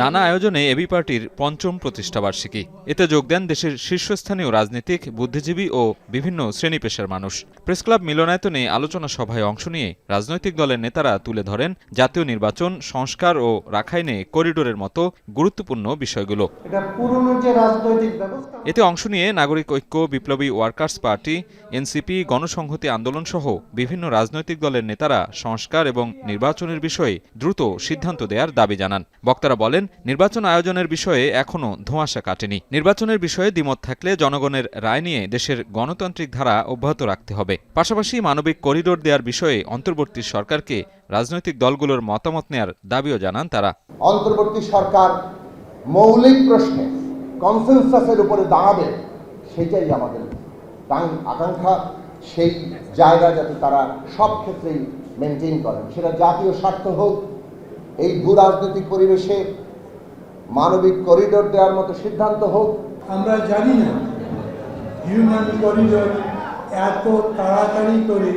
নানা আয়োজনে এবি পার্টির পঞ্চম প্রতিষ্ঠাবার্ষিকী। এতে যোগ দেন দেশের শীর্ষস্থানীয় রাজনীতিক, বুদ্ধিজীবী ও বিভিন্ন শ্রেণী পেশার মানুষ। প্রেসক্লাব মিলনায়তনে আলোচনা সভায় অংশ নিয়ে রাজনৈতিক দলের নেতারা তুলে ধরেন জাতীয় নির্বাচন, সংস্কার ও রাখাইনে করিডোরের মতো গুরুত্বপূর্ণ বিষয়গুলো। এতে অংশ নিয়ে নাগরিক ঐক্য, বিপ্লবী ওয়ার্কার্স পার্টি, এনসিপি, গণসংহতি আন্দোলন সহ বিভিন্ন রাজনৈতিক দলের নেতারা সংস্কার এবং নির্বাচনের বিষয়ে দ্রুত সিদ্ধান্ত দেওয়ার দাবি জানান। বক্তারা বলেন, নির্বাচন আয়োজনের বিষয়ে এখনও ধোঁয়াশা কাটেনি। নির্বাচনের বিষয়ে দ্বিমত থাকলে জনগণের রায় নিয়ে দেশের গণতান্ত্রিক ধারা অব্যাহত রাখতে হবে। পাশাপাশি মানবিক করিডোর দেওয়ার বিষয়ে অন্তর্বর্তী সরকারকে রাজনৈতিক দলগুলোর মতামত নেয়ার দাবিও জানান তারা। অন্তর্বর্তী সরকার মৌলিক প্রশ্নে কনসেনসাসের উপরে দাঁড়াবে, সেটাই আমাদের আকাঙ্ক্ষা। সেই জায়গা যাতে তারা সব ক্ষেত্রেই মেনটেন করেন, সেটা জাতীয় স্বার্থ হোক, এই ভূ রাজনৈতিক পরিবেশে মানবিক করিডোর দেওয়ার মতো সিদ্ধান্ত হোক। আমরা জানি না হিউম্যান করিডোর এত তাড়াতাড়ি করে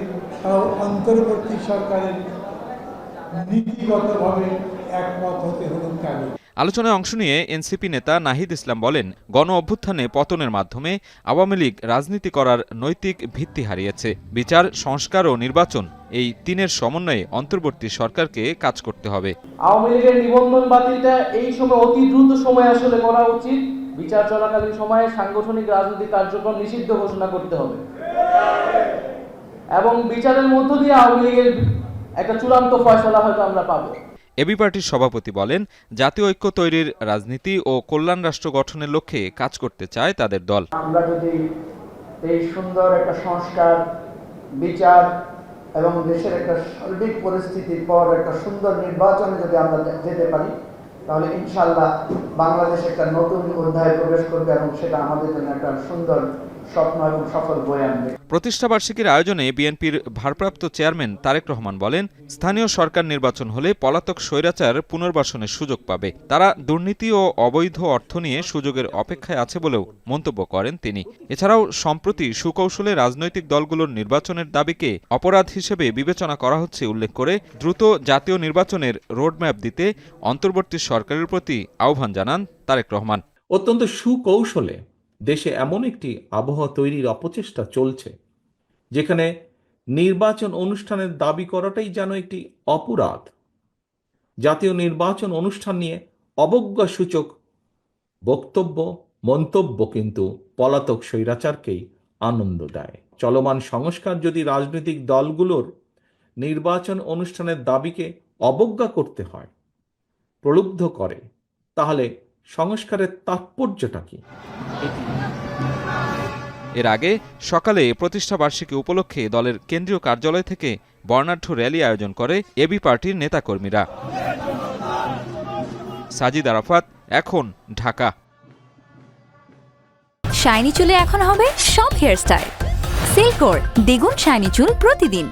অন্তর্বর্তী সরকারের নীতিগতভাবে একমত হতে হলো কেন। আলোচনায় অংশ নিয়ে এনসিপি নেতা নাহিদ ইসলাম বলেন, গণ অভ্যুত্থানে পতনের মাধ্যমে আওয়ামী লীগ রাজনীতি করার নৈতিক ভিত্তি হারিয়েছে। বিচার, সংস্কার ও নির্বাচন, এই তিনের সমন্বয়ে অন্তর্বর্তী সরকারকে কাজ করতে হবে। আওয়ামী লীগের নিবন্ধন বাতিলটা এই সময় অতি দ্রুত সময় আসলে করা উচিত। বিচার চলাকালীন সময়ে সাংগঠনিক রাজনৈতিক কার্যক্রম নিষিদ্ধ ঘোষণা করতে হবে এবং বিচারের মধ্য দিয়ে আওয়ামী লীগের একটা চূড়ান্ত ফয়সালা হয়তো আমরা পাবো। এবি পার্টির সভাপতি বলেন, জাতীয় ঐক্য তৈরির রাজনীতি ও কল্যাণ রাষ্ট্র গঠনের লক্ষ্যে কাজ করতে চায় তাদের দল। আমরা যদি এই সুন্দর একটা সংস্কার, বিচার এবং দেশের একটা সার্বিক পরিস্থিতির পর একটা সুন্দর নির্বাচনে যদি আমরা যেতে পারি, তাহলে ইনশাআল্লাহ বাংলাদেশ একটা নতুন অধ্যায়ে প্রবেশ করবে এবং সেটা আমাদের জন্য একটা সুন্দর স্বপ্ন এবং সফল বয়ে আনবে। প্রতিষ্ঠাবার্ষিকীর আয়োজনে বিএনপির ভারপ্রাপ্ত চেয়ারম্যান তারেক রহমান বলেন, স্থানীয় সরকার নির্বাচন হলে পলাতক স্বৈরাচার পুনর্বাসনের সুযোগ পাবে। তারা দুর্নীতি ও অবৈধ অর্থ নিয়ে সুযোগের অপেক্ষায় আছে বলেও মন্তব্য করেন তিনি। এছাড়াও সম্প্রতি সুকৌশলে রাজনৈতিক দলগুলোর নির্বাচনের দাবিকে অপরাধ হিসেবে বিবেচনা করা হচ্ছে উল্লেখ করে দ্রুত জাতীয় নির্বাচনের রোডম্যাপ দিতে অন্তর্বর্তী সরকারের প্রতি আহ্বান জানান তারেক রহমান। অত্যন্ত সুকৌশলে দেশে এমন একটি আবহাওয়া তৈরির অপচেষ্টা চলছে, যেখানে নির্বাচন অনুষ্ঠানের দাবি করাটাই যেন একটি অপরাধ। জাতীয় নির্বাচন অনুষ্ঠান নিয়ে অবজ্ঞাসূচক বক্তব্য, মন্তব্য কিন্তু পলাতক স্বৈরাচারকেই আনন্দ দেয়। চলমান সংস্কার যদি রাজনৈতিক দলগুলোর নির্বাচন অনুষ্ঠানের দাবিকে অবজ্ঞা করতে হয়, প্রলুব্ধ করে, তাহলে সংস্কারের তাৎপর্যটা কি? এর আগে সকালে প্রতিষ্ঠাবার্ষিকী উপলক্ষে দলের কেন্দ্রীয় কার্যালয় থেকে বর্ণাঢ্য র্যালি আয়োজন করে এবি পার্টির নেতাকর্মীরা। সাজিদ আরাফাত, এখন, ঢাকা। শাইনি চুলে এখন হবে সব হেয়ারস্টাইল। সিল্কোর দ্বিগুণ শাইনি চুল প্রতিদিন।